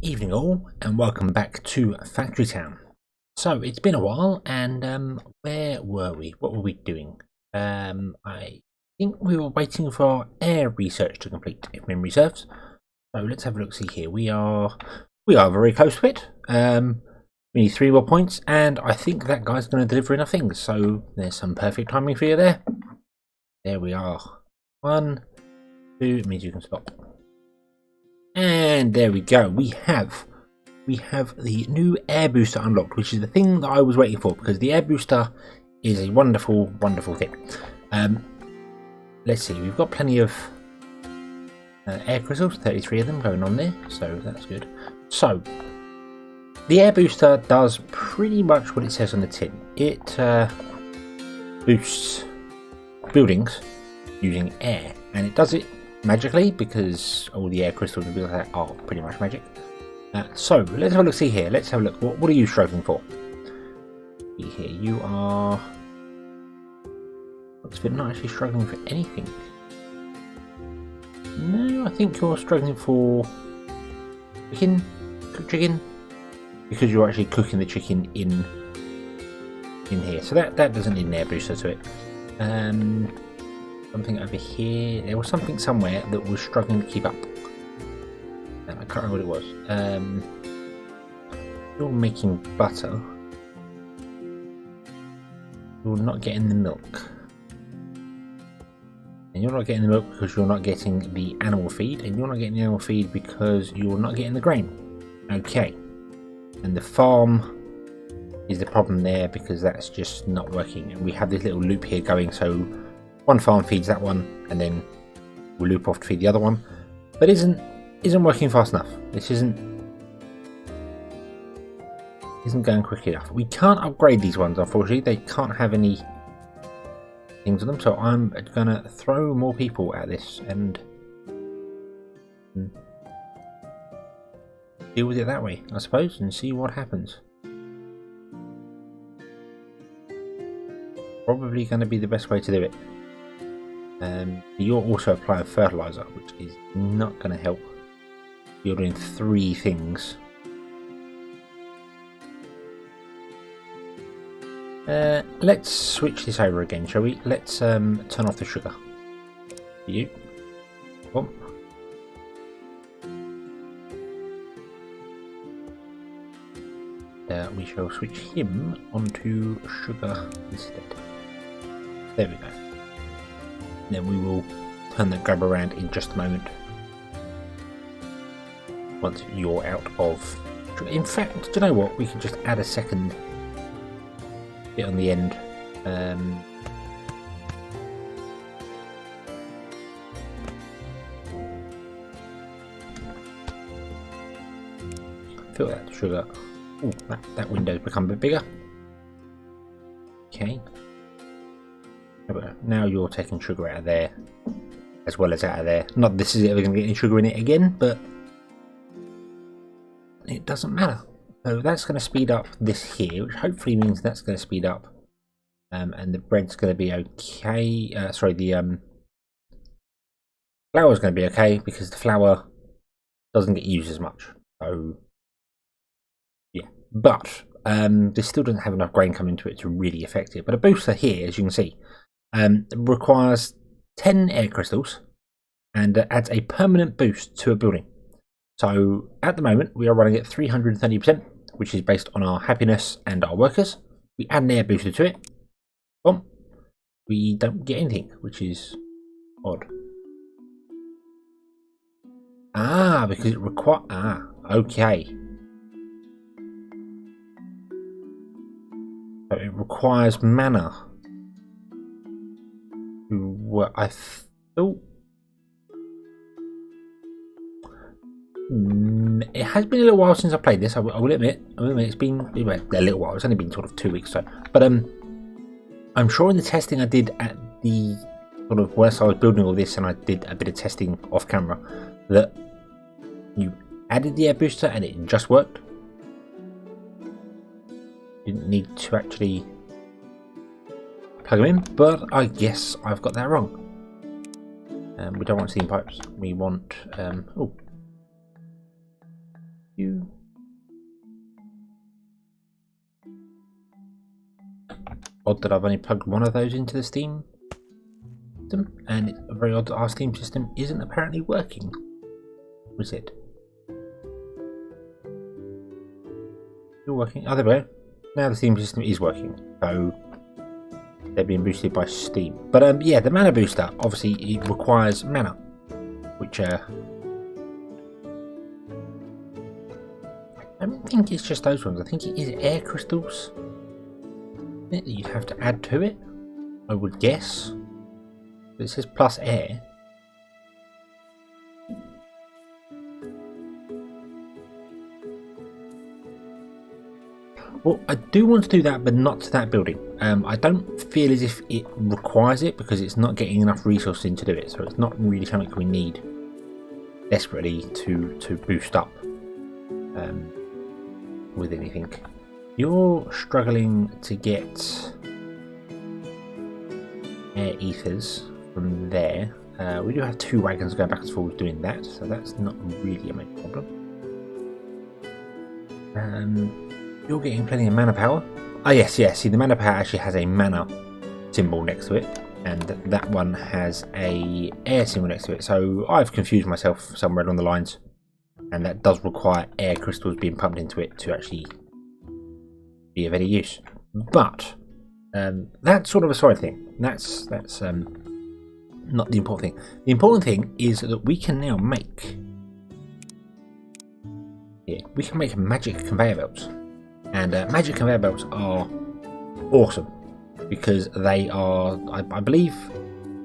Evening all, and welcome back to Factory Town. So it's been a while, and where were we? What were we doing? I think we were waiting for our air research to complete, if memory serves. So let's have a look. See here, we are very close to it. We need 3 more points, and I think that guy's going to deliver enough things. So there's some perfect timing for you there. There we are. 1, 2 means you can stop. And there we go. We have the new air booster unlocked, which is the thing that I was waiting for, because the air booster is a wonderful thing. Let's see, we've got plenty of air crystals, 33 of them going on there, so that's good. So the air booster does pretty much what it says on the tin. It boosts buildings using air, and it does it magically, because all the air crystals and like that are pretty much magic. So let's have a look. See here. Let's have a look. What are you struggling for? See here. You are. Looks like not actually struggling for anything. No, I think you're struggling for chicken, cooked chicken, because you're actually cooking the chicken in here. So that doesn't need an air booster to it. Something over here. There was something somewhere that was struggling to keep up. I can't remember what it was. You're making butter. You're not getting the milk. And you're not getting the milk because you're not getting the animal feed. And you're not getting the animal feed because you're not getting the grain. Okay. And the farm is the problem there, because that's just not working. And we have this little loop here going, so one farm feeds that one, and then we'll loop off to feed the other one. But isn't working fast enough. This isn't going quickly enough. We can't upgrade these ones, unfortunately. They can't have any things on them. So I'm gonna throw more people at this and deal with it that way, I suppose, and see what happens. Probably going to be the best way to do it. You're also applying fertilizer, which is not going to help. You're doing 3 things. Let's switch this over again, shall we? Let's turn off the sugar. You. Boom. We shall switch him onto sugar instead. There we go. Then we will turn that grab around in just a moment. Once you're out of... In fact, do you know what? We can just add a second bit on the end. Fill that sugar. Ooh, that window's become a bit bigger. Okay. Now you're taking sugar out of there, as well as out of there. Not this is ever going to get any sugar in it again, but it doesn't matter. So that's going to speed up this here, which hopefully means that's going to speed up, and the bread's going to be okay. Sorry, the flour's going to be okay, because the flour doesn't get used as much. So yeah, but this still doesn't have enough grain coming into it to really affect it. But a booster here, as you can see, requires 10 air crystals and adds a permanent boost to a building. So at the moment we are running at 330%, which is based on our happiness and our workers. We add an air booster to it. Boom. We don't get anything, which is odd. Because it requires... okay. So it requires mana. What I thought. It has been a little while since I played this. I will admit. It's been a little while. It's only been sort of 2 weeks or so. But I'm sure in the testing I did at the sort of whilst I was building all this, and I did a bit of testing off camera, that you added the air booster and it just worked. Didn't need to actually plug them in, but I guess I've got that wrong. We don't want steam pipes. We want oh, You. Odd that I've only plugged one of those into the Steam system, and it's very odd that our Steam system isn't apparently working. Was it? Still working? Oh, there we go. Now the Steam system is working, so they're being boosted by Steam. But yeah, the mana booster, obviously it requires mana, which I don't think it's just those ones. I think it is air crystals that you'd have to add to it, I would guess. But it says plus air. Well, I do want to do that, but not to that building. I don't feel as if it requires it because it's not getting enough resources in to do it. So it's not really something we need desperately to boost up with anything. You're struggling to get air ethers from there. We do have 2 wagons going back and forth doing that, so that's not really a main problem. You're getting plenty of mana power. Oh yes, see the mana power actually has a mana symbol next to it, and that one has a air symbol next to it, so I've confused myself somewhere along the lines, and that does require air crystals being pumped into it to actually be of any use. But that's sort of a side thing. That's not the important thing. The important thing is that we can now make magic conveyor belts. And magic conveyor belts are awesome because they are, I believe,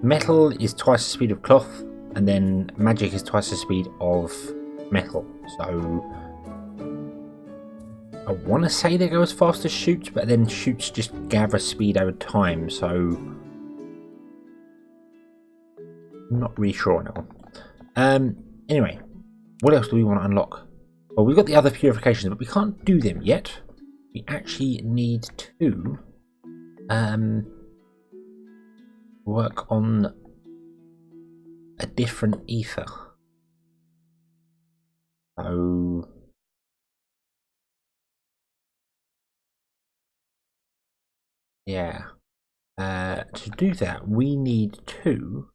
metal is twice the speed of cloth, and then magic is twice the speed of metal. So I want to say they go as fast as chutes, but then chutes just gather speed over time. So I'm not really sure on that one. Anyway, what else do we want to unlock? Well, we've got the other purifications, but we can't do them yet. We actually need to work on a different ether. So yeah, to do that we need to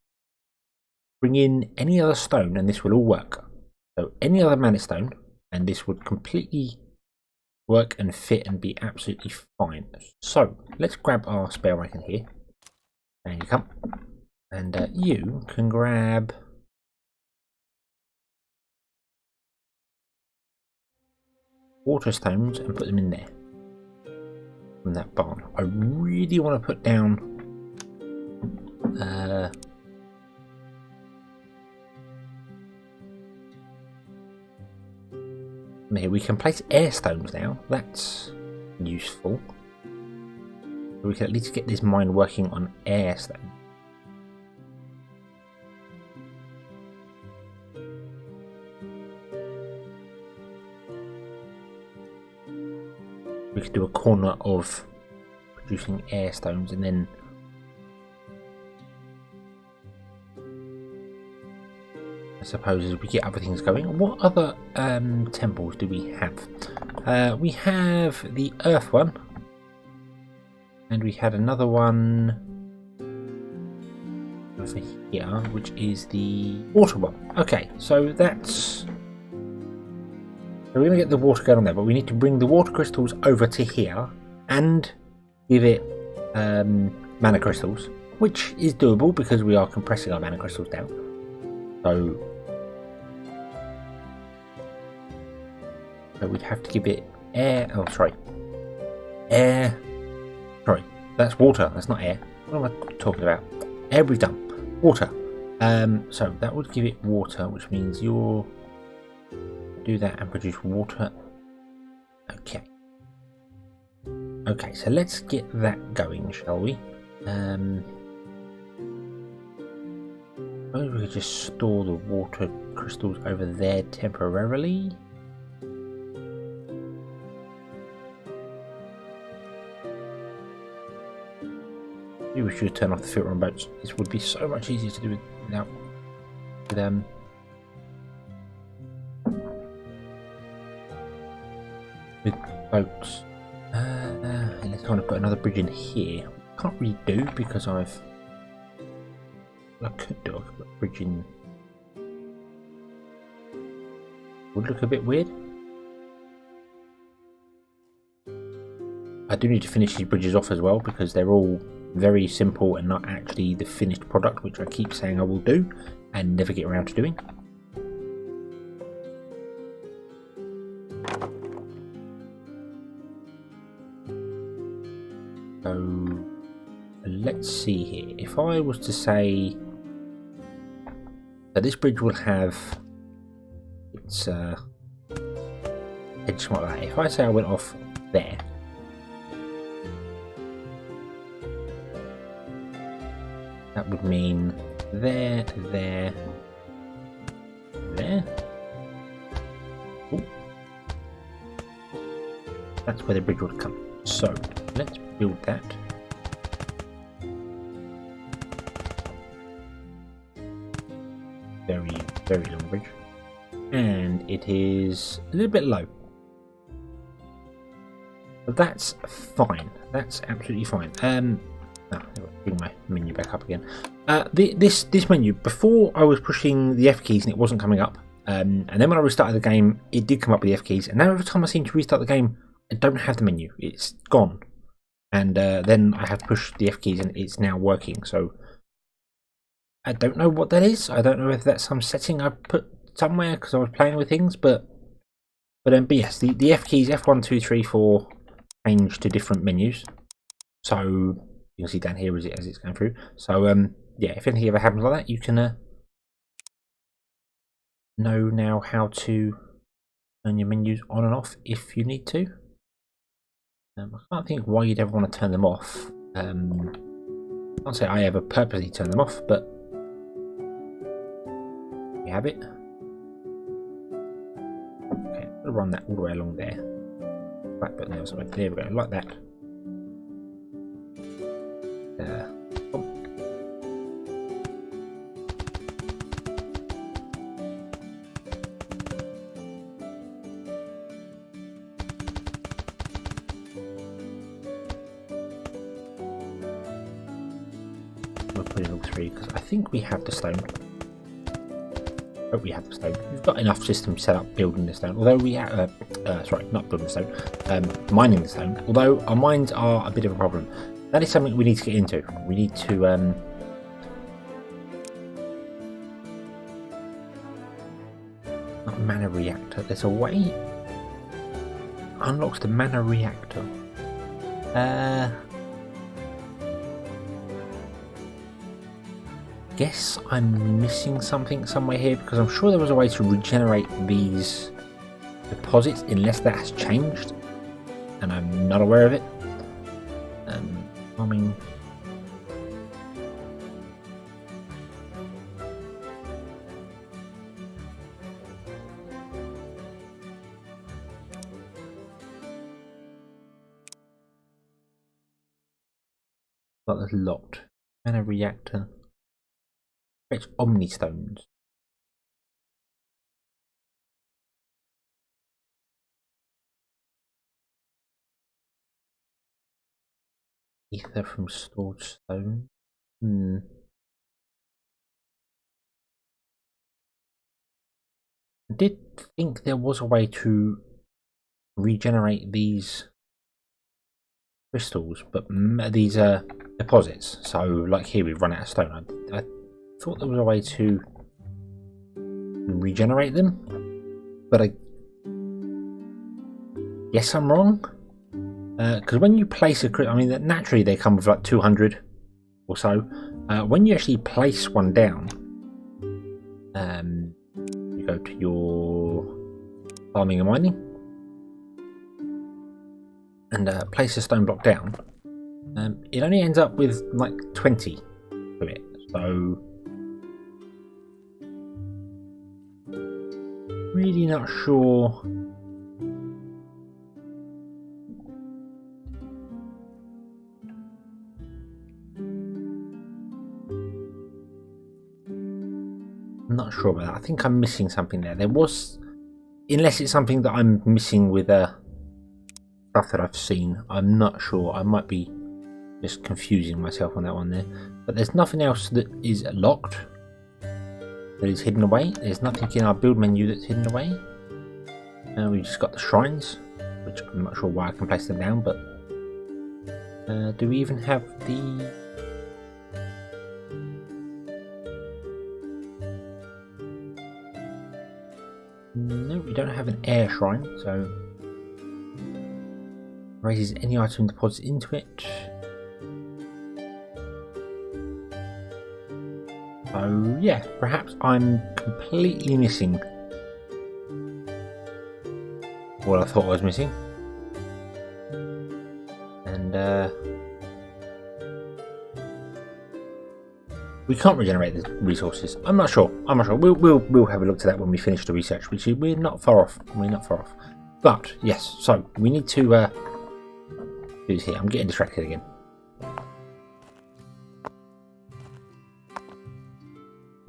bring in any other stone, and this will all work. So any other mana stone, and this would completely work and fit and be absolutely fine. So let's grab our spare wagon here, and you come, and you can grab water stones and put them in there from that barn. I really want to put down here we can place air stones now. That's useful. We can at least get this mine working on air stone. We could do a corner of producing air stones, and then I suppose as we get other things going. What other temples do we have? We have the earth one, and we had another one over here, which is the water one. Okay, so that's... So we're going to get the water going on there, but we need to bring the water crystals over to here and give it mana crystals, which is doable because we are compressing our mana crystals down. So we'd have to give it air. Oh, sorry. Air. Sorry, that's water. That's not air. What am I talking about? Air we've done. Water. So that would give it water, which means you'll do that and produce water. Okay. Okay, so let's get that going, shall we? Maybe we could just store the water crystals over there temporarily. Maybe we should turn off the filter on boats. This would be so much easier to do without boats. And let's kind of put another bridge in here. Can't really do because I could do. I could put a bridge in. Would look a bit weird. I do need to finish these bridges off as well because they're all very simple and not actually the finished product, which I keep saying I will do and never get around to doing. So let's see here. If I was to say that this bridge will have its edge like that. If I say I went off there, that would mean there, there, there. Ooh. That's where the bridge would come. So let's build that. Very, very long bridge. And it is a little bit low. But that's fine. That's absolutely fine. Bring my menu back up again. This menu, before I was pushing the F keys and it wasn't coming up. And then when I restarted the game, it did come up with the F keys. And now every time I seem to restart the game, I don't have the menu. It's gone. And then I have pushed the F keys and it's now working. So I don't know what that is. I don't know if that's some setting I put somewhere because I was playing with things. But yes, the F keys, F1, 2, 3, 4, change to different menus. So you can see down here as it's going through. So yeah, if anything ever happens like that, you can know now how to turn your menus on and off if you need to. I can't think why you'd ever want to turn them off. I can't say I ever purposely turn them off, but you have it. Okay, I'll run that all the way along there. Back button there or something. There we go, like that. Oh. We'll put in all three because I think we have the stone. Oh, we have the stone. We've got enough systems set up building the stone. Although we have, sorry, not building the stone, mining the stone. Although our mines are a bit of a problem. That is something we need to get into. We need to not mana reactor. There's a way. Unlocks the mana reactor. Guess I'm missing something somewhere here because I'm sure there was a way to regenerate these deposits unless that has changed and I'm not aware of it. Farming. But that's locked. Mana reactor. It's Omni Stones. Ether from stored stone. I did think there was a way to regenerate these crystals, but these are deposits. So, like here, we've run out of stone. I thought there was a way to regenerate them, but I guess I'm wrong. Because when you place a crystal, I mean, naturally they come with like 200 or so. When you actually place one down, you go to your farming and mining and place a stone block down. It only ends up with like 20 to it. So really not sure. I'm not sure about that. I think I'm missing something there. There was, unless it's something that I'm missing with stuff that I've seen. I'm not sure. I might be just confusing myself on that one there. But there's nothing else that is locked, that is hidden away. There's nothing in our build menu that's hidden away. We've just got the shrines, which I'm not sure why I can place them down, but do we even have the... No, we don't have an air shrine, so raises any item deposit into it. So yeah, perhaps I'm completely missing what I thought I was missing, and we can't regenerate the resources. I'm not sure. We'll have a look to that when we finish the research, which we're not far off. But yes, so we need to do this here. I'm getting distracted again.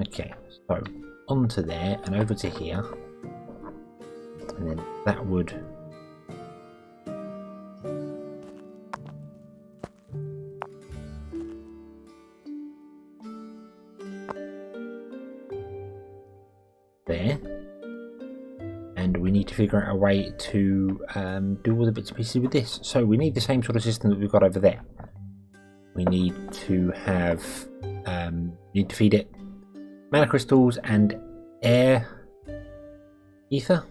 Okay, so onto there and over to here, and then that would there, and we need to figure out a way to do all the bits and pieces with this. So we need the same sort of system that we've got over there. We need to have need to feed it mana crystals and air ether.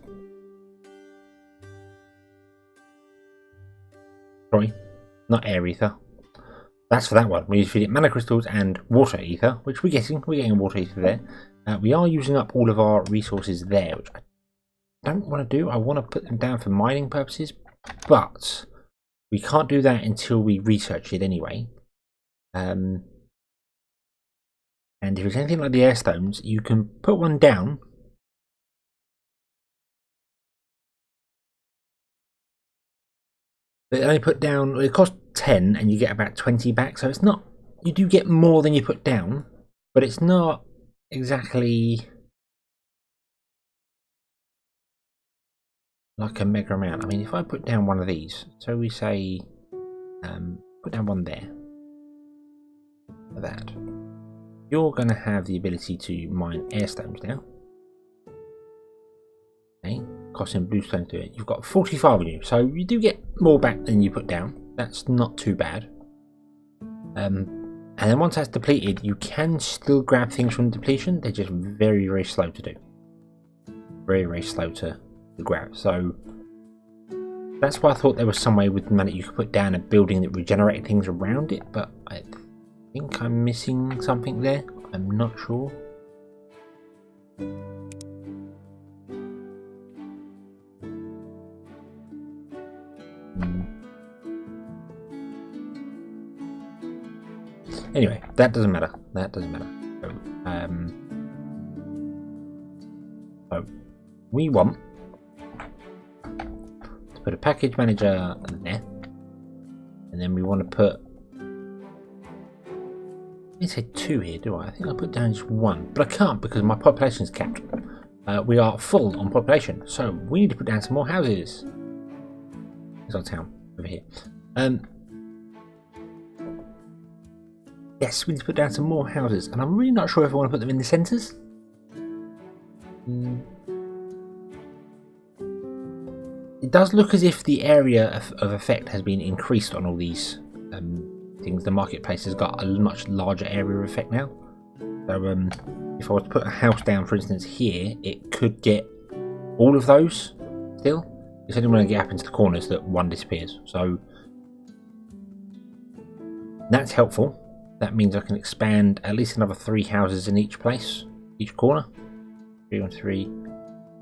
Sorry, not air ether. That's for that one. We need to feed it mana crystals and water ether, which we're getting. We're getting water ether there. We are using up all of our resources there, which I don't want to do. I want to put them down for mining purposes, but we can't do that until we research it anyway. And if it's anything like the air stones, you can put one down, but only put down, it costs 10 and you get about 20 back, so it's not, you do get more than you put down, but it's not exactly like a mega amount. I mean, if I put down one of these, so we say put down one there for that, you're going to have the ability to mine air stones now. Okay, costing blue stones to it. You've got 45 on you, so you do get more back than you put down. That's not too bad. And then once that's depleted, you can still grab things from depletion. They're just very, very slow to do. Very, very slow to grab. So that's why I thought there was some way with the money you could put down a building that regenerated things around it, but I think I'm missing something there. I'm not sure. Anyway, that doesn't matter. So we want to put a package manager there, and then we want to put, I didn't say 2 here, do I? I think I put down just 1, but I can't because my population is capped. We are full on population, so we need to put down some more houses. There's our town over here. Yes, we need to put down some more houses, and I'm really not sure if I want to put them in the centres. It does look as if the area of effect has been increased on all these things. The marketplace has got a much larger area of effect now. So if I was to put a house down, for instance, here, it could get all of those still. It's only when I get up into the corners that one disappears. So that's helpful. That means I can expand at least another 3 houses in each place, each corner. 3 on 3.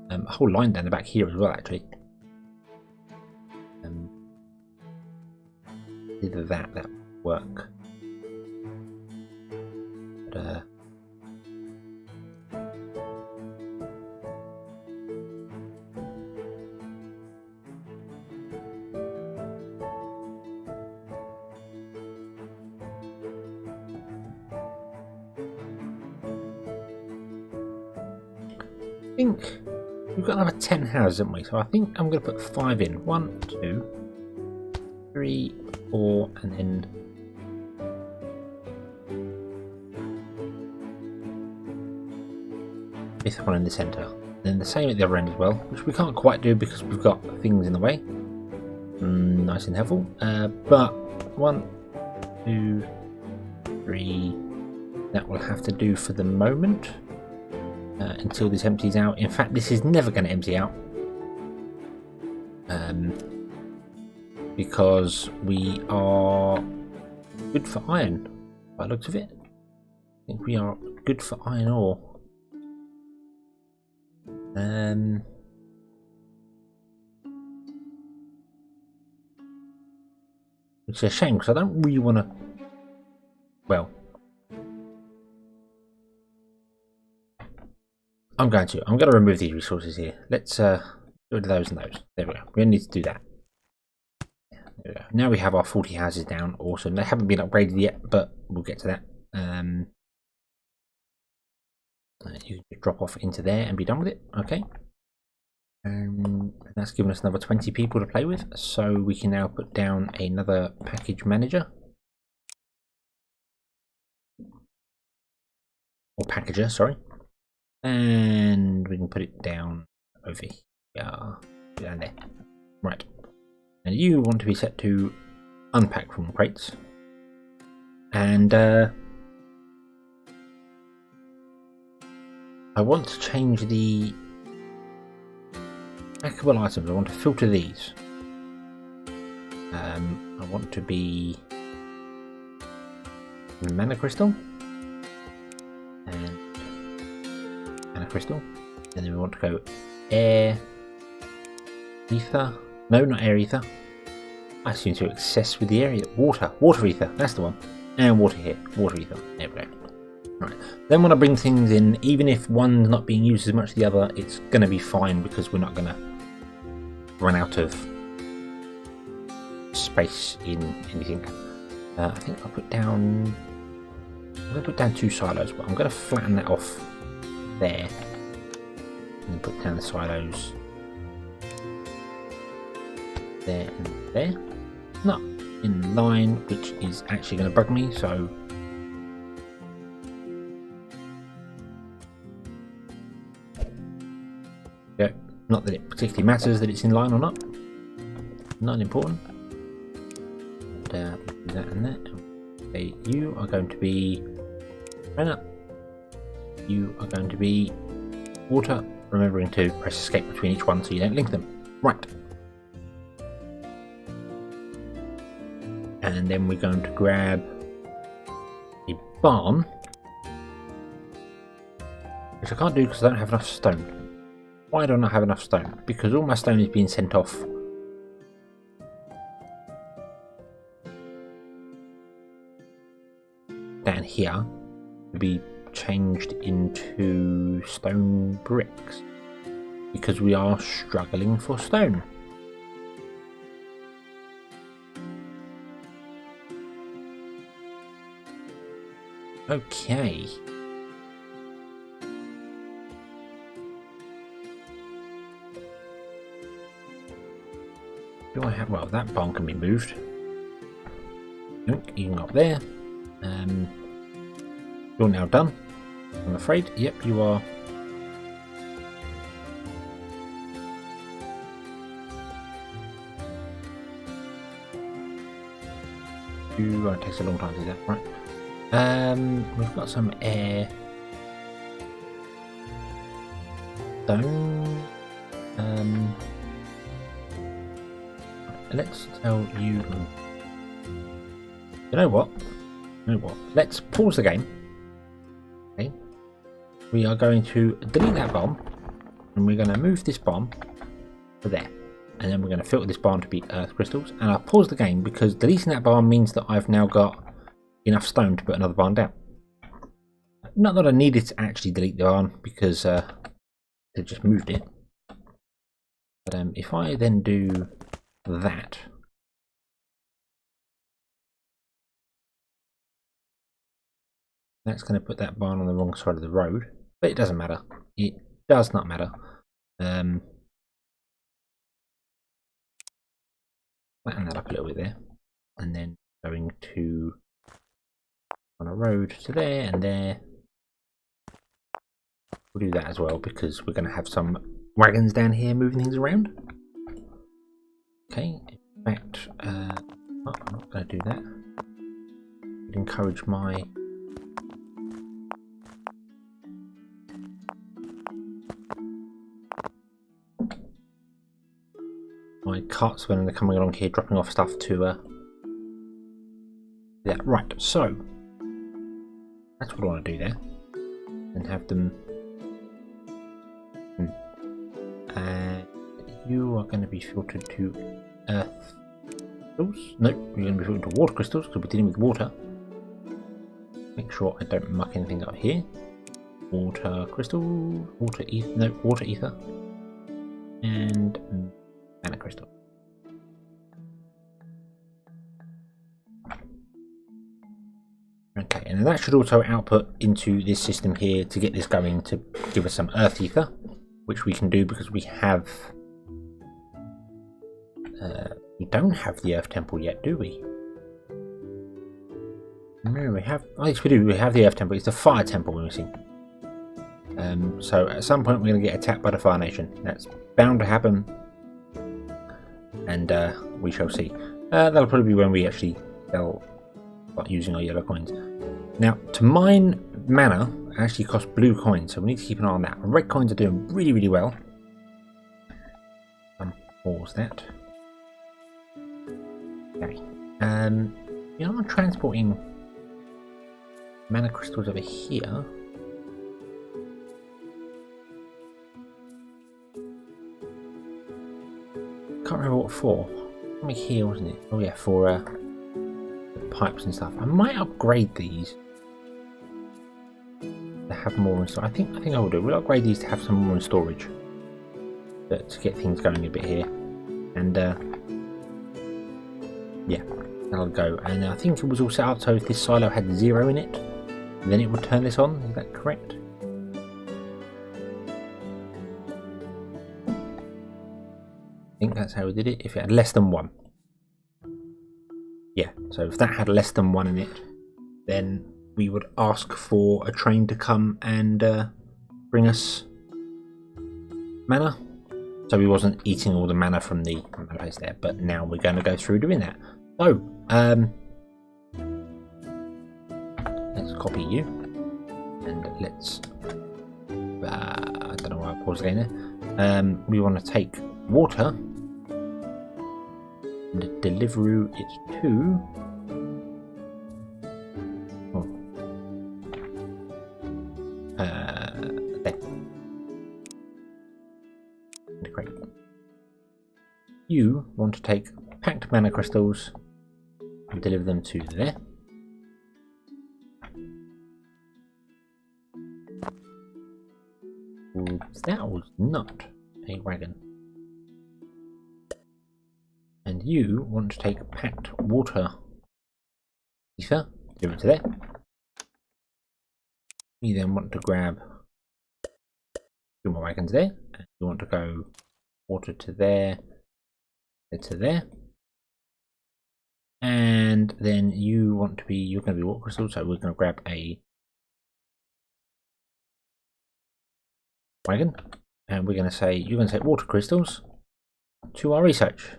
A whole line down the back here as well, actually. Either that would work. But, I think we've got another 10 houses, haven't we? So I think I'm going to put 5 in. 1, 2, 3, 4, and then fifth one in the centre. Then the same at the other end as well, which we can't quite do because we've got things in the way. Nice and helpful. But 1, 2, 3. That will have to do for the moment until this empties out. In fact, this is never going to empty out because we are good for iron by the looks of it. I think we are good for iron ore. Which is a shame because I don't really want to. Well, I'm going to remove these resources here. Let's get rid of those and those. There we go. We only need to do that. There we go. Now we have our 40 houses down. Awesome. They haven't been upgraded yet, but we'll get to that. You can drop off into there and be done with it. Okay. That's given us another 20 people to play with. So we can now put down another package manager. Or packager, sorry. And we can put it down over here. Down there. Right. And you want to be set to unpack from crates. And I want to change the packable items. I want to filter these. I want to be mana crystal and mana crystal, and then we want to go air ether. No, not air ether. I seem to excess with the area. Water ether. That's the one. And water here. Water ether. There we go. Right. Then when I bring things in, even if one's not being used as much as the other, it's going to be fine because we're not going to run out of space in anything. I think I'll put down. I'm going to put down 2 silos, but I'm going to flatten that off there, and then put down the silos there and there. Not in line, which is actually going to bug me. So. Yeah, not that it particularly matters that it's in line or not. Not important. And, do that and that. Okay, you are going to be mana. You are going to be water. Remembering to press escape between each one so you don't link them. Right. And then we're going to grab a barn, which I can't do because I don't have enough stone. Why don't I have enough stone? Because all my stone is being sent off down here to be changed into stone bricks because we are struggling for stone. Okay. Do I have? Well, that barn can be moved. You can go up there. You're now done, I'm afraid. Yep, you are. It takes a long time to do that, right? We've got some air. Stone. Let's tell you. You know what? Let's pause the game. Okay. We are going to delete that bomb, and we're going to move this bomb to there, and then we're going to filter this barn to be earth crystals. And I'll pause the game because deleting that barn means that I've now got enough stone to put another barn down. Not that I needed to actually delete the barn because they just moved it. But if I then do that, that's going to put that barn on the wrong side of the road, but it doesn't matter. It does not matter. Flatten that up a little bit there. and then going to on a road to there and there. We'll do that as well because we're going to have some wagons down here moving things around. Okay, in fact, I'm not going to do that. I'd encourage my carts when they're coming along here, dropping off stuff to yeah, right, so that's what I want to do there, and have them. You are going to be filtered to earth crystals. Nope, you're going to be filtered to water crystals because we're dealing with water. Make sure I don't muck anything up here. Water crystal, water ether, no, water ether, and mana crystal. Okay, and that should also output into this system here to get this going to give us some earth ether, which we can do because we have. We don't have the Earth Temple yet, do we? No, we have. Oh, yes, we do. We have the Earth Temple. It's the Fire Temple we're missing. So at some point we're going to get attacked by the Fire Nation. That's bound to happen, and we shall see. That'll probably be when we actually start using our yellow coins. Now, to mine mana actually costs blue coins, so we need to keep an eye on that. Red coins are doing really, really well. Pause that. Okay. You know, I'm transporting mana crystals over here. Can't remember what for. Something here, wasn't it? Oh yeah, for the pipes and stuff. I might upgrade these to have more in storage. I think I will do. We'll upgrade these to have some more in storage, to get things going a bit here. And yeah, that'll go. And I think it was all set up so if this silo had 0 in it, then it would turn this on. Is that correct? I think that's how we did it. If it had less than 1. Yeah, so if that had less than 1 in it, then we would ask for a train to come and bring us mana. So we wasn't eating all the mana from the place there, but now we're going to go through doing that. So, let's copy you, and let's, I don't know why I paused again there. We want to take water and deliver it to, there. Great. You want to take packed mana crystals and deliver them to there. That was not a wagon. And you want to take packed water ether, deliver it to there. We then want to grab 2 more wagons there. And you want to go water to there, to there. And then you want to be, you're going to be water crystal, so we're going to grab a wagon, and we're going to say, you're going to take water crystals to our research,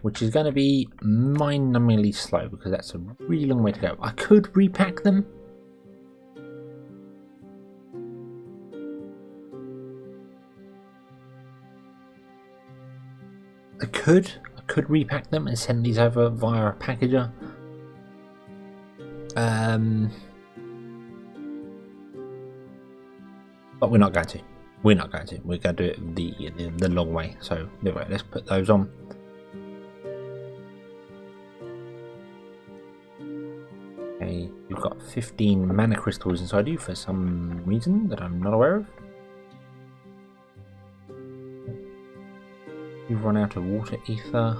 which is going to be mind-numbingly slow because that's a really long way to go. I could repack them. I could repack them and send these over via a packager. But we're not going to. We're going to do it the long way. So anyway, let's put those on. Okay, you've got 15 mana crystals inside you for some reason that I'm not aware of. You've run out of water ether.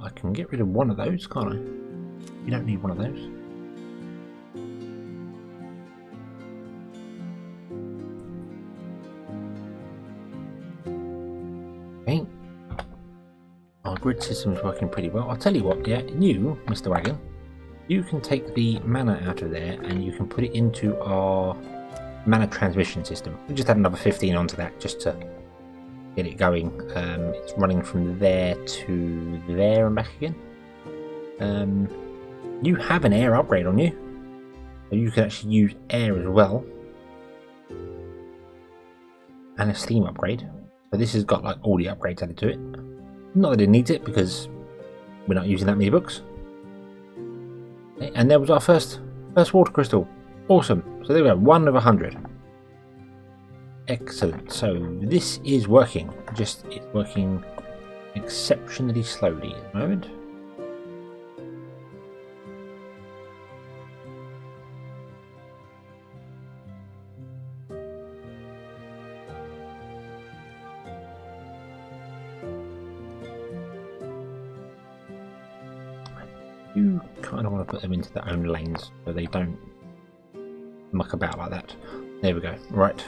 I can get rid of one of those, can't I? You don't need one of those. grid system's working pretty well. I'll tell you what, yeah, you, Mr. Wagon, you can take the mana out of there and you can put it into our mana transmission system. We just add another 15 onto that just to get it going. It's running from there to there and back again. You have an air upgrade on you, so you can actually use air as well, and a steam upgrade. So this has got like all the upgrades added to it. Not that it needs it because we're not using that many books. Okay, and there was our first water crystal. Awesome. So there we go, 1 of 100. Excellent. So this is working. Just it's working exceptionally slowly at the moment. You kind of want to put them into their own lanes so they don't muck about like that. There we go. Right.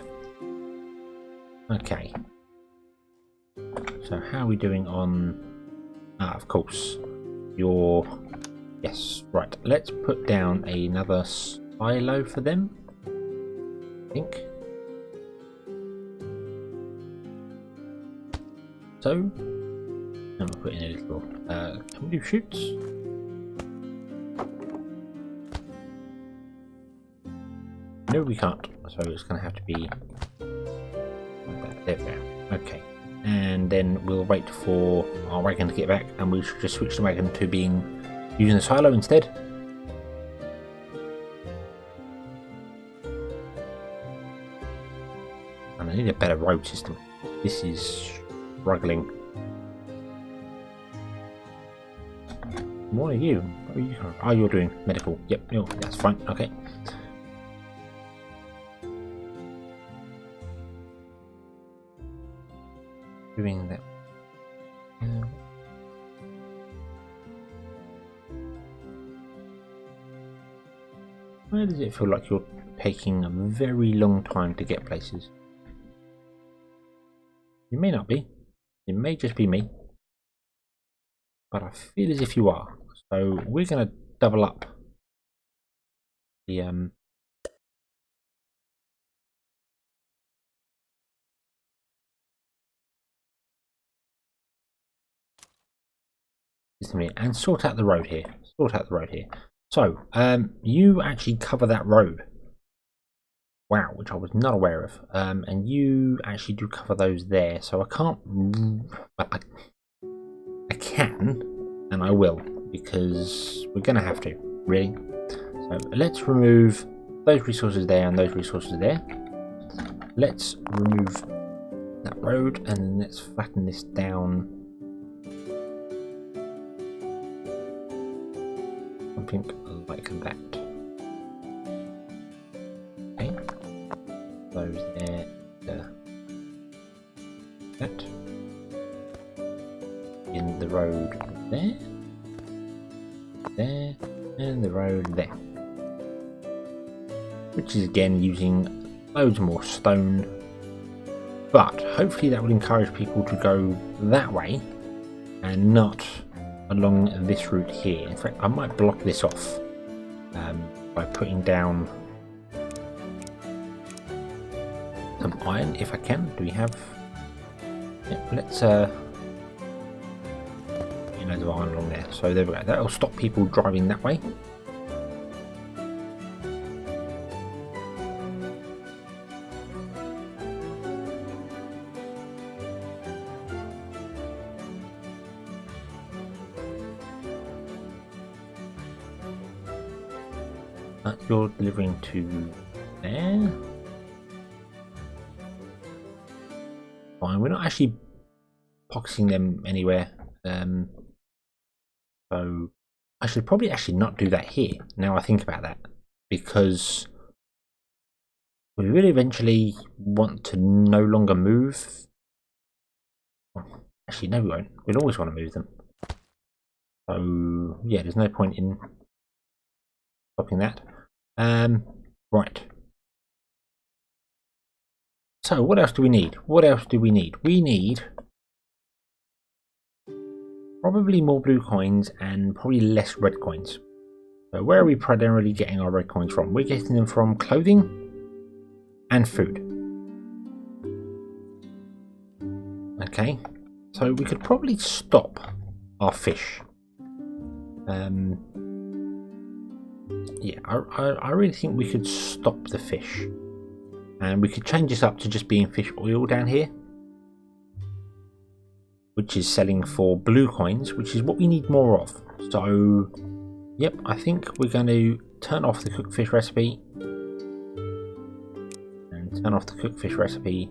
Okay. So how are we doing on... of course. Yes, right. Let's put down another silo for them, I think. So, I'm going to put in a little... can we do chutes? No, we can't. So it's going to have to be like that. There we go. Okay. And then we'll wait for our wagon to get back, and we should just switch the wagon to using the silo instead. And I need a better road system. This is struggling. What are you? What are you? Oh, you're doing medical. Yep. No, that's fine. Okay. Doing that. Why does it feel like you're taking a very long time to get places? You may not be. It may just be me. But I feel as if you are. So we're going to double up the and sort out the road here. So, you actually cover that road. Wow, which I was not aware of. And you actually do cover those there. So I can't... I can, and I will, because we're going to have to, really. So let's remove those resources there and those resources there. Let's remove that road, and then let's flatten this down. Something like that. Okay. Those there. That. In the road there. There. And the road there. Which is again using loads more stone. But hopefully that will encourage people to go that way and not along this route here. In fact, I might block this off by putting down some iron if I can. Do we have? Yeah, let's loads of iron along there. So there we go. That'll stop people driving that way. You're delivering to there. Fine, we're not actually boxing them anywhere. So I should probably actually not do that here. Now I think about that, because we will eventually want to no longer move. Actually, no, we won't. We'll always want to move them. So yeah, there's no point in stopping that. Right. So what else do we need? We need probably probably more blue coins and probably less red coins. So where are we primarily getting our red coins from? We're getting them from clothing and food. Okay, so we could probably stop our fish. Yeah, I really think we could stop the fish. And we could change this up to just being fish oil down here, which is selling for blue coins, which is what we need more of. So, yep, I think we're going to turn off the cooked fish recipe. And turn off the cooked fish recipe.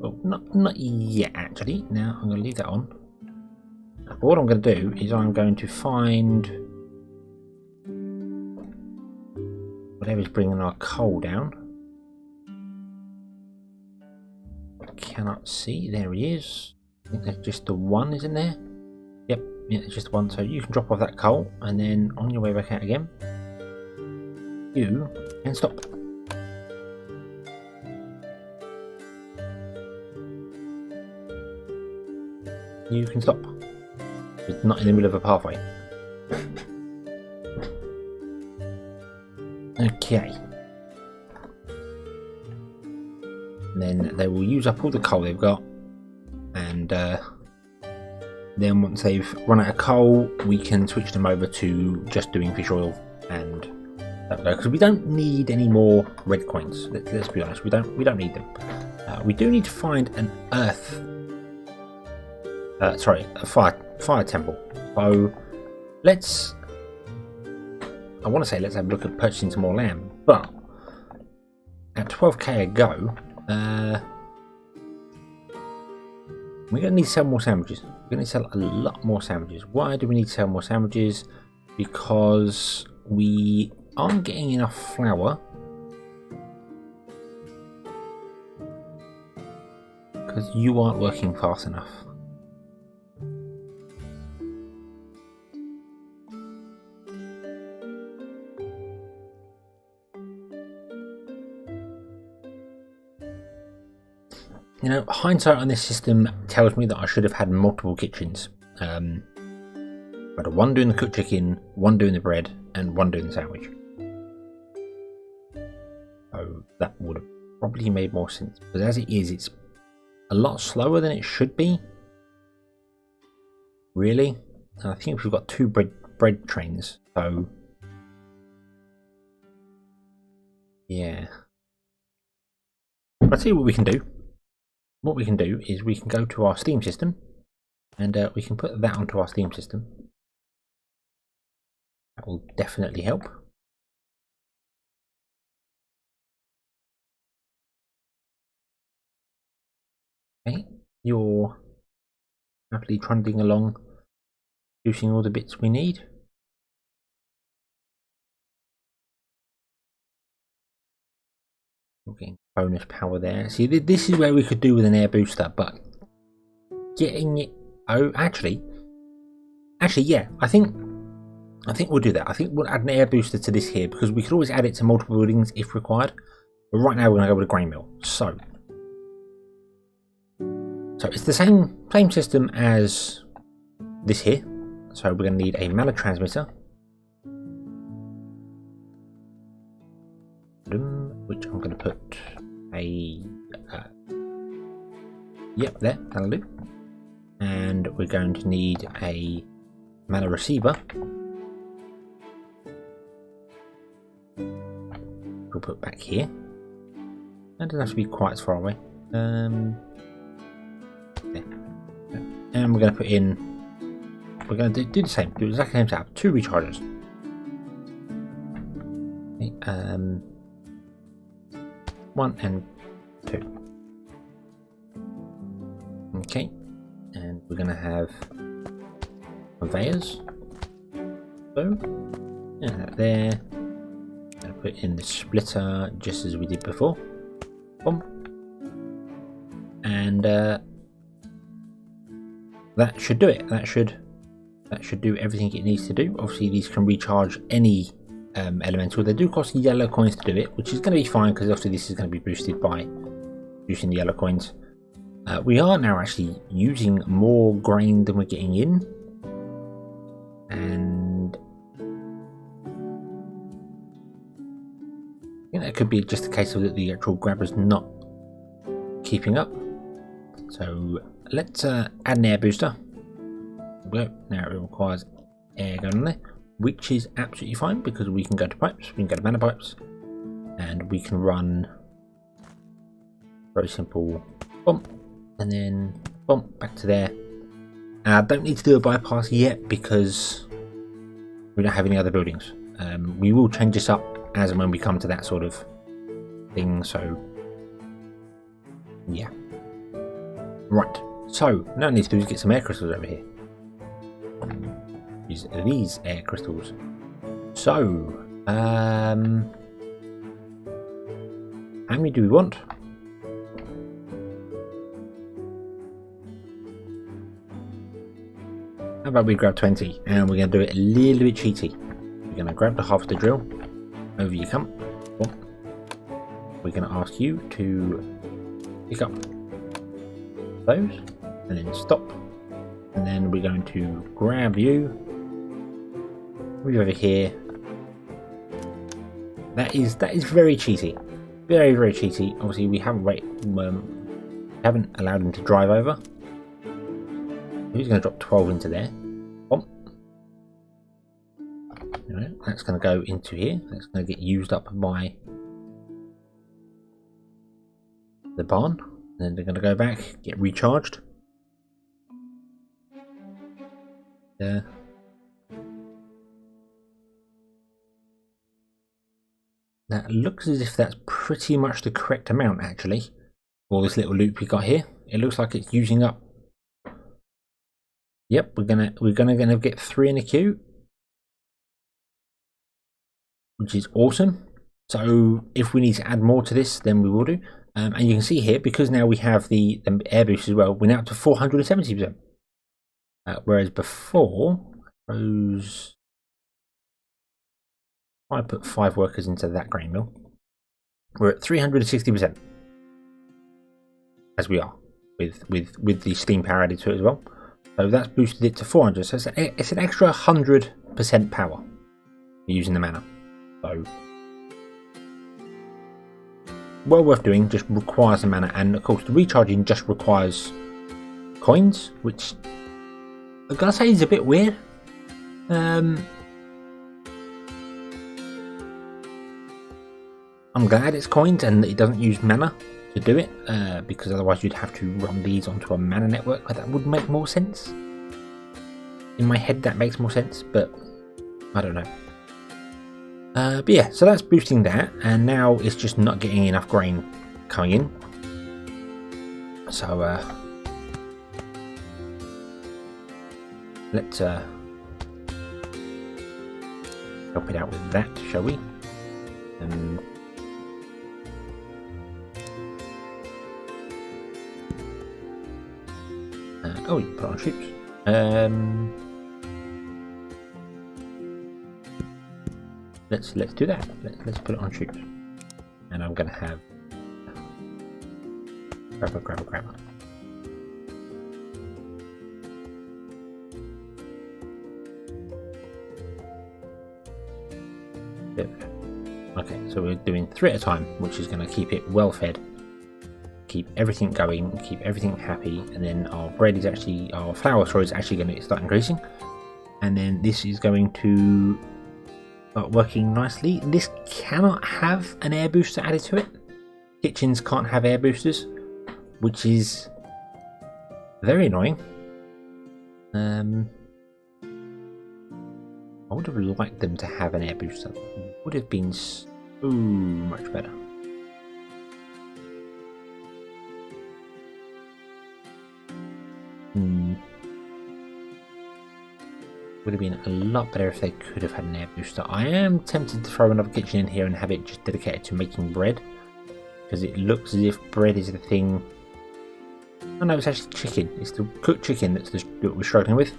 Well, not yet, actually. Now, I'm going to leave that on. But what I'm going to do is I'm going to find whatever's bringing our coal down. Cannot see. There he is. I think there's just the one, isn't there? Yep, yeah, it's just one. So you can drop off that coal, and then on your way back out again, you can stop. You can stop. It's not in the middle of a pathway. Okay. Then they will use up all the coal they've got, and then once they've run out of coal, we can switch them over to just doing fish oil, and that will go, because we don't need any more red coins. Let's be honest, we don't need them. We do need to find an earth, a fire temple. So let's have a look at purchasing some more lamb, but at 12k a go. We're going to need to sell more sandwiches. We're going to sell a lot more sandwiches. Why do we need to sell more sandwiches? Because we aren't getting enough flour. Because you aren't working fast enough. You know, hindsight on this system tells me that I should have had multiple kitchens. But one doing the cooked chicken, one doing the bread, and one doing the sandwich. So that would have probably made more sense. But as it is, it's a lot slower than it should be. Really? And I think we've got two bread trains, so yeah. I'll tell you what we can do. What we can do is we can go to our Steam system, and we can put that onto our Steam system. That will definitely help. Okay, you're happily trundling along, producing all the bits we need. We're getting bonus power there. See, this is where we could do with an air booster, but getting it. Oh, actually, yeah. I think we'll do that. I think we'll add an air booster to this here, because we could always add it to multiple buildings if required. But right now we're going to go with a grain mill. So it's the same system as this here. So we're going to need a mallet transmitter, which I'm going to put a yep, there, that'll do. And we're going to need a mallet receiver. We'll put back here. That doesn't have to be quite as far away. There. And we're going to put in. We're going to do the same. Do exactly the same setup. 2 rechargers. Okay, 1 and 2. Okay, and we're going to have conveyors. So, and there. Going to put in the splitter just as we did before. Boom. And that should do it. That should do everything it needs to do. Obviously, these can recharge any elemental. They do cost yellow coins to do it, which is going to be fine, because obviously this is going to be boosted by using the yellow coins. We are now actually using more grain than we're getting in, and I think that could be just a case of that the actual grabber's not keeping up. So let's add an air booster. Now it requires air going on there, which is absolutely fine because we can go to pipes, we can go to mana pipes, and we can run very simple bump and then bump back to there. I don't need to do a bypass yet because we don't have any other buildings. We will change this up as and when we come to that sort of thing, so yeah. Right, so now I need to do is get some air crystals over here. Use these air crystals. So, how many do we want? How about we grab 20 and we're going to do it a little bit cheaty. We're going to grab the half of the drill. Over you come. We're going to ask you to pick up those and then stop. And then we're going to grab you. Move over here. That is very cheaty. Very, very cheaty. Obviously we haven't allowed him to drive over. He's going to drop 12 into there. Bump. That's going to go into here. That's going to get used up by the barn. And then they're going to go back, get recharged. There. That looks as if that's pretty much the correct amount, actually. For this little loop we got here. It looks like it's using up. Yep, we're gonna get 3 in a queue, which is awesome. So if we need to add more to this, then we will do. And you can see here, because now we have the air boost as well, we're now up to 470%. Whereas before, I suppose I put 5 workers into that grain mill, we're at 360%, as we are with the steam power added to it as well. So that's boosted it to 400. So it's an extra 100% power using the mana. So well worth doing. Just requires the mana, and of course the recharging just requires coins, which I gotta say is a bit weird. I'm glad it's coins and that it doesn't use mana to do it, because otherwise you'd have to run these onto a mana network, but that would make more sense. In my head that makes more sense, but I don't know. But yeah, so that's boosting that, and now it's just not getting enough grain coming in. So let's help it out with that, shall we? Oh, you can put it on chutes. Let's do that. Let's put it on chutes. And I'm gonna have grabber. There we go. Okay, so we're doing 3 at a time, which is going to keep it well fed, keep everything going, keep everything happy, and then our flour is actually going to start increasing, and then this is going to start working nicely. This cannot have an air booster added to it. Kitchens can't have air boosters, which is very annoying. I would have liked them to have an air booster. It would have been so much better. Would have been a lot better if they could have had an air booster. I am tempted to throw another kitchen in here and have it just dedicated to making bread, because it looks as if bread is the thing. Oh no, it's actually chicken. It's the cooked chicken that we're struggling with.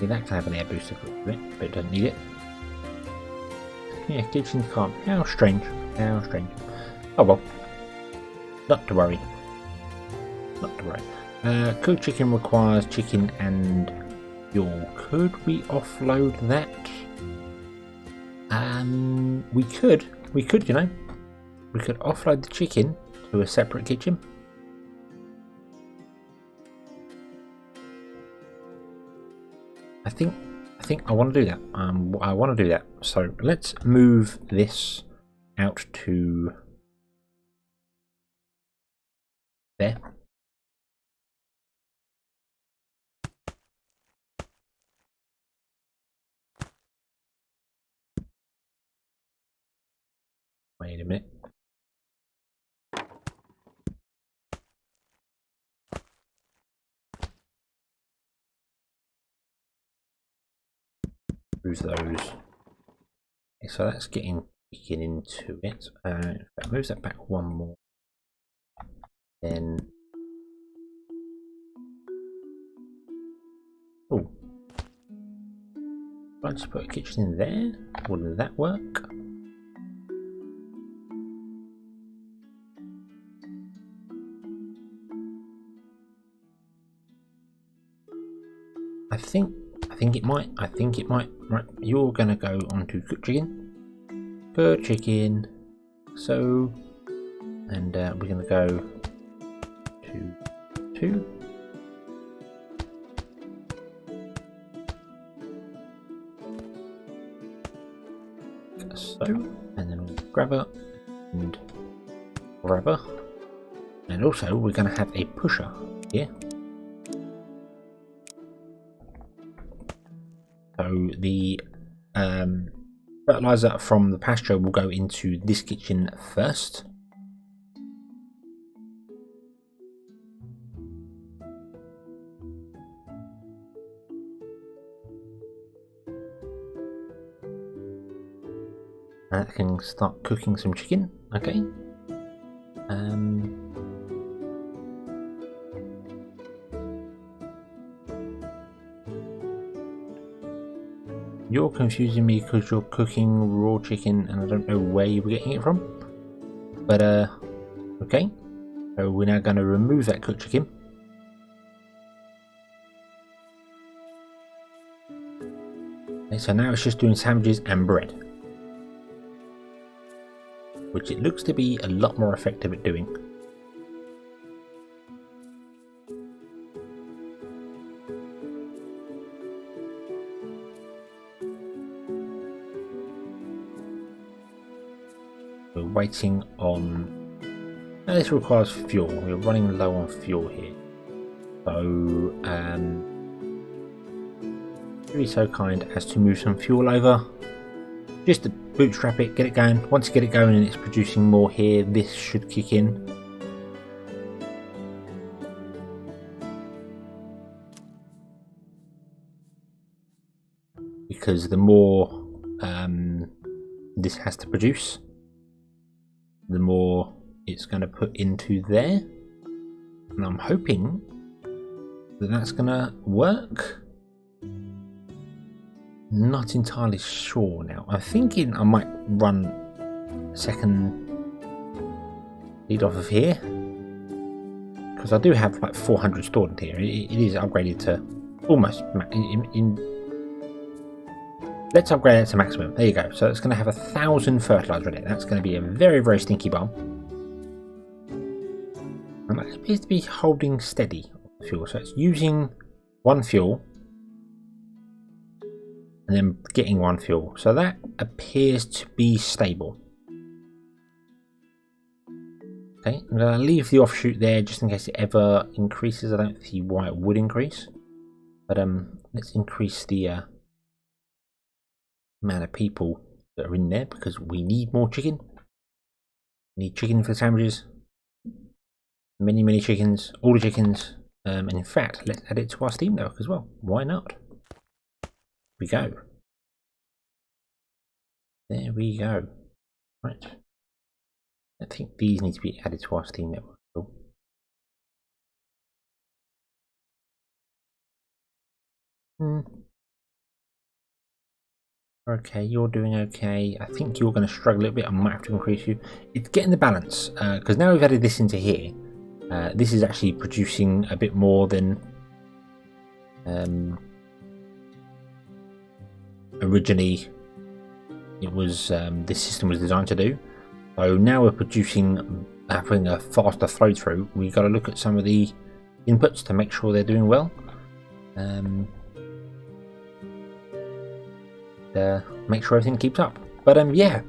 That can have an air booster for it, but it doesn't need it. Yeah, kitchen can't. How strange. How strange. Oh well. Not to worry. Not to worry. Cooked chicken requires chicken and fuel. Could we offload that? We could. We could, you know. We could offload the chicken to a separate kitchen. I think I want to do that. I want to do that. So let's move this out to there. Wait a minute. Move those. Okay, so that's getting into it. In fact, moves that back one more. Then, oh, if I just put a kitchen in there, would that work? I think it might. I think it might. Right, you're gonna go onto cooked chicken. Cooked chicken. So, and we're gonna go to 2. So, and then we'll grab her and grab her. And also, we're gonna have a pusher here. So the fertilizer from the pasture will go into this kitchen first. And I can start cooking some chicken. Okay. You're confusing me because you're cooking raw chicken and I don't know where you were getting it from. But okay. So we're now going to remove that cooked chicken. Okay, so now it's just doing sandwiches and bread, which it looks to be a lot more effective at doing. We're waiting on... Now this requires fuel. We're running low on fuel here. So, be so kind as to move some fuel over. Just to bootstrap it, get it going. Once you get it going and it's producing more here, this should kick in. Because the more this has to produce, the more it's going to put into there. And I'm hoping that that's going to work. Not entirely sure now. I'm thinking I might run second lead off of here, because I do have like 400 stored in here. It is upgraded to almost let's upgrade it to maximum. There you go. So it's going to have 1,000 fertilizer in it. That's going to be a very, very stinky bomb. And that appears to be holding steady fuel. So it's using one fuel and then getting one fuel. So that appears to be stable. Okay, I'm going to leave the offshoot there just in case it ever increases. I don't see why it would increase. But let's increase the amount of people that are in there, because we need more chicken. We need chicken for the sandwiches. Many, many chickens. All the chickens. And in fact, let's add it to our steam network as well. Why not? We go. There we go. Right. I think these need to be added to our steam network. Cool. Okay, you're doing okay. I think you're going to struggle a little bit. I might have to increase you. It's getting the balance, because now we've added this into here. This is actually producing a bit more than originally it was. This system was designed to do. So now we're producing, having a faster flow through. We've got to look at some of the inputs to make sure they're doing well. Make sure everything keeps up. But yeah.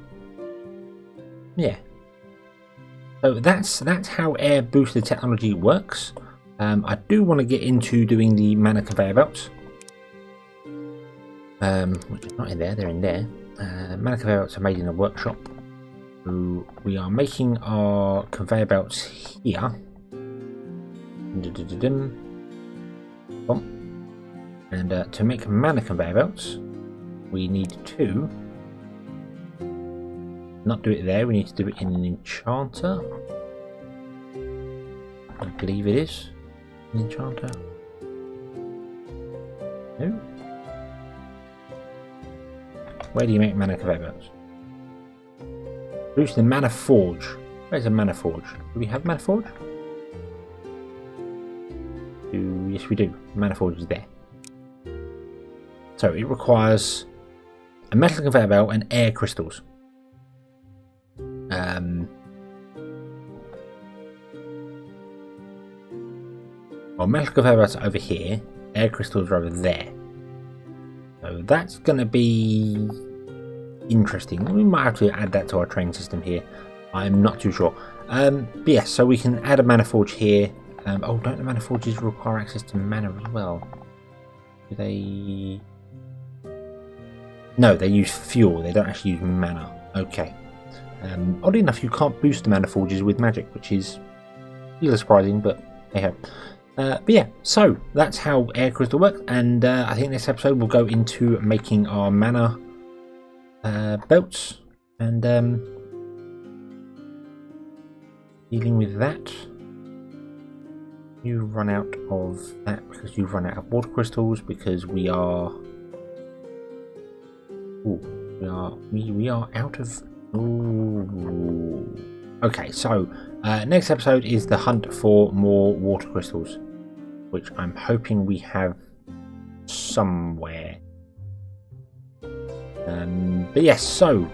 So that's how air boosted technology works. I do want to get into doing the mana conveyor belts, which is not in there. They're in there. Mana conveyor belts are made in a workshop. So we are making our conveyor belts here. And to make mana conveyor belts, we need to not do it there. We need to do it in an enchanter. I believe it is an enchanter. No. Where do you make mana conveyor belts? Produce the mana forge. Where's a mana forge? Do we have mana forge? Yes, we do. Mana forge is there. So it requires a metal conveyor belt and air crystals. Well, metal conveyor belts are over here. Air crystals are over there. So that's going to be interesting. We might have to add that to our train system here. I'm not too sure. But yes, so we can add a mana forge here. Oh, don't the mana forges require access to mana as well? Do they? No, they use fuel. They don't actually use mana. Okay. Oddly enough, you can't boost the mana forges with magic, which is a little surprising, but hey ho. But yeah, so that's how air crystal works, and I think this episode will go into making our mana belts and dealing with that. You run out of that because you've run out of water crystals, because we are. Ooh, we are out of. Ooh. Okay, so next episode is the hunt for more water crystals, which I'm hoping we have somewhere. But yes, so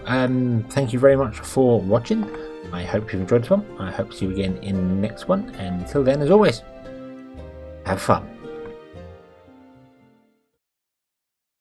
thank you very much for watching. I hope you've enjoyed this one. I hope to see you again in the next one, and until then, as always, have fun.